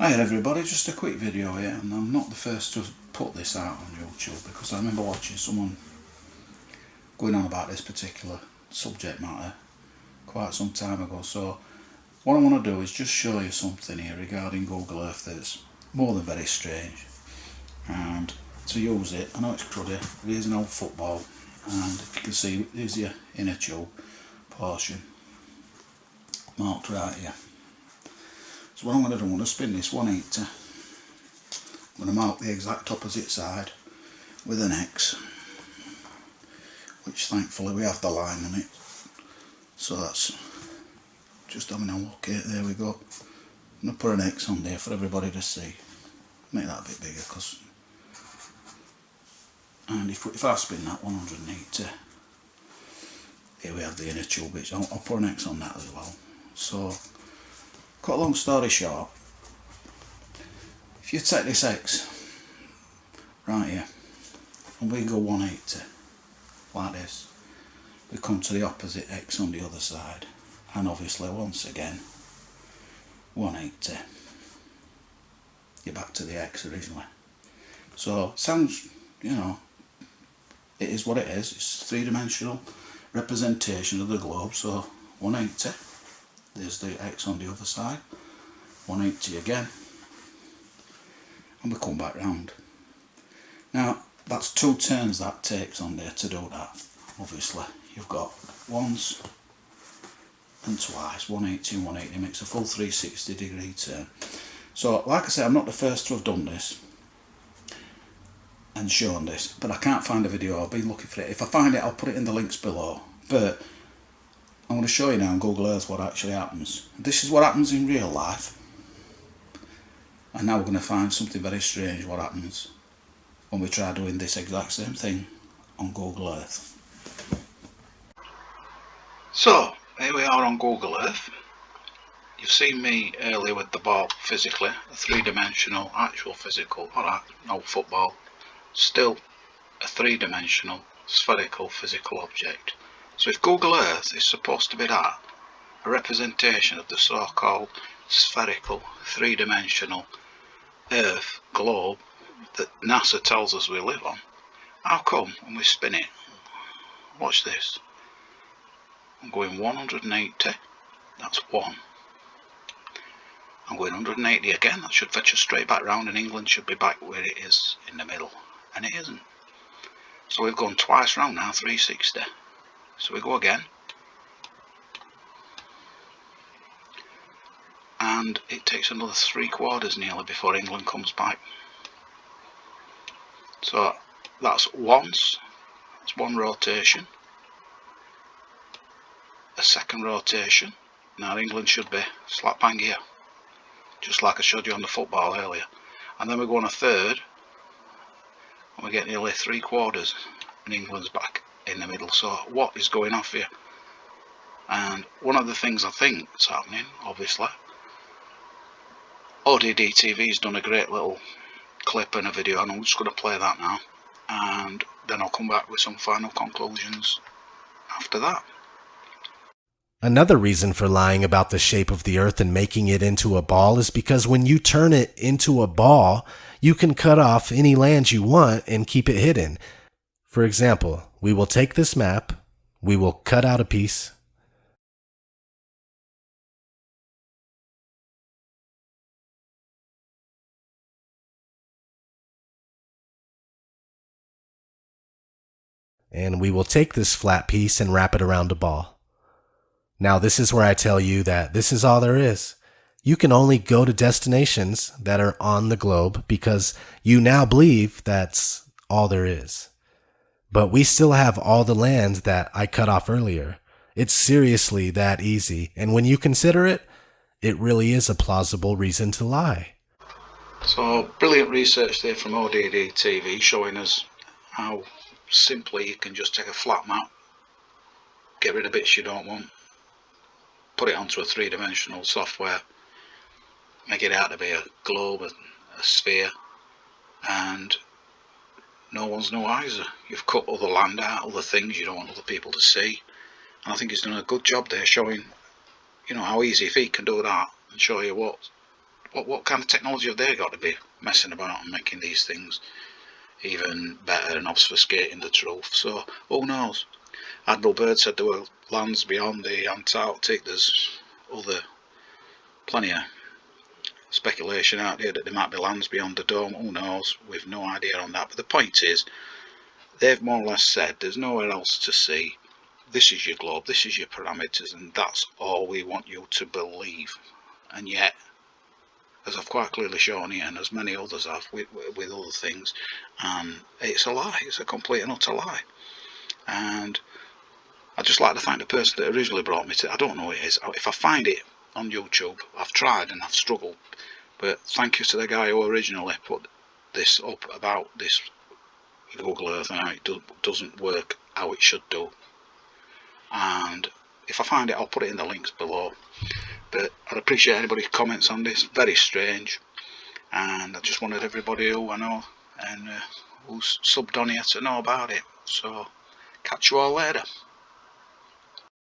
Hi everybody, just a quick video here, and I'm not the first to put this out on YouTube because I remember watching someone going on about this particular subject matter quite some time ago. So what I want to do is just show you something here regarding Google Earth that's more than very strange. And to use it, I know it's cruddy, here's an old football, and if you can see, here's your inner tube portion marked right here. So what I'm going to do, I'm going to spin this 180. I'm going to mark the exact opposite side with an X, which thankfully we have the line on it, so that's just having a look here. There we go. I'm going to put an X on there for everybody to see, make that a bit bigger, and if I spin that 180, here we have the inner tube bits. I'll put an X on that as well. So cut a long story short, if you take this X right here and we go 180 like this, we come to the opposite X on the other side, and obviously once again 180, you're back to the X originally. So it sounds, you know, it is what it is. It's a three-dimensional representation of the globe. So 180, there's the X on the other side, 180 again, and we come back round. Now that's two turns that takes on there to do that. Obviously you've got once and twice, 180 and 180 makes a full 360 degree turn. So like I said, I'm not the first to have done this and shown this, but I can't find a video. I've been looking for it. If I find it, I'll put it in the links below, but I'm going to show you now on Google Earth what actually happens. This is what happens in real life, and now we're going to find something very strange what happens when we try doing this exact same thing on Google Earth. So here we are on Google Earth. You've seen me earlier with the ball physically, a three-dimensional actual physical, alright, no football, still a three-dimensional spherical physical object. So if Google Earth is supposed to be that, a representation of the so-called spherical three-dimensional Earth globe that NASA tells us we live on, how come when we spin it, watch this, I'm going 180, that's 1. I'm going 180 again, that should fetch us straight back round, and England should be back where it is in the middle, and it isn't. So we've gone twice round now, 360. So we go again, and it takes another 3/4 nearly before England comes back. So that's once, that's one rotation, a second rotation. Now England should be slap bang here, just like I showed you on the football earlier. And then we go on a third, and we get nearly 3/4, and England's back in the middle. So what is going off here? And one of the things I think is happening, obviously, ODD TV's done a great little clip and a video, and I'm just going to play that now, and then I'll come back with some final conclusions after that. Another reason for lying about the shape of the Earth and making it into a ball is because when you turn it into a ball, you can cut off any land you want and keep it hidden. For example, we will take this map, we will cut out a piece, and we will take this flat piece and wrap it around a ball. Now this is where I tell you that this is all there is. You can only go to destinations that are on the globe because you now believe that's all there is. But we still have all the land that I cut off earlier. It's seriously that easy, and when you consider it, it really is a plausible reason to lie. So brilliant research there from ODD TV showing us how simply you can just take a flat map, get rid of bits you don't want, put it onto a three-dimensional software, make it out to be a globe, a sphere, and no one's no wiser. You've cut other land out, other things you don't want other people to see, and I think he's done a good job there showing, you know, how easy, if he can do that and show you what what kind of technology have they got to be messing about and making these things even better and obfuscating the truth? So who knows? Admiral Byrd said there were lands beyond the Antarctic. There's plenty of speculation out there that there might be lands beyond the dome. Who knows? We've no idea on that. But the point is, they've more or less said there's nowhere else to see. This is your globe, this is your parameters, and that's all we want you to believe. And yet, as I've quite clearly shown here, and as many others have with other things, it's a lie. It's a complete and utter lie. And I'd just like to thank the person that originally brought me to. I don't know who it is. If I find it on YouTube, I've tried and I've struggled. But thank you to the guy who originally put this up about this Google Earth and how it doesn't work how it should do. And if I find it, I'll put it in the links below. But I'd appreciate anybody's comments on this. Very strange. And I just wanted everybody who I know and who's subbed on here to know about it. So catch you all later.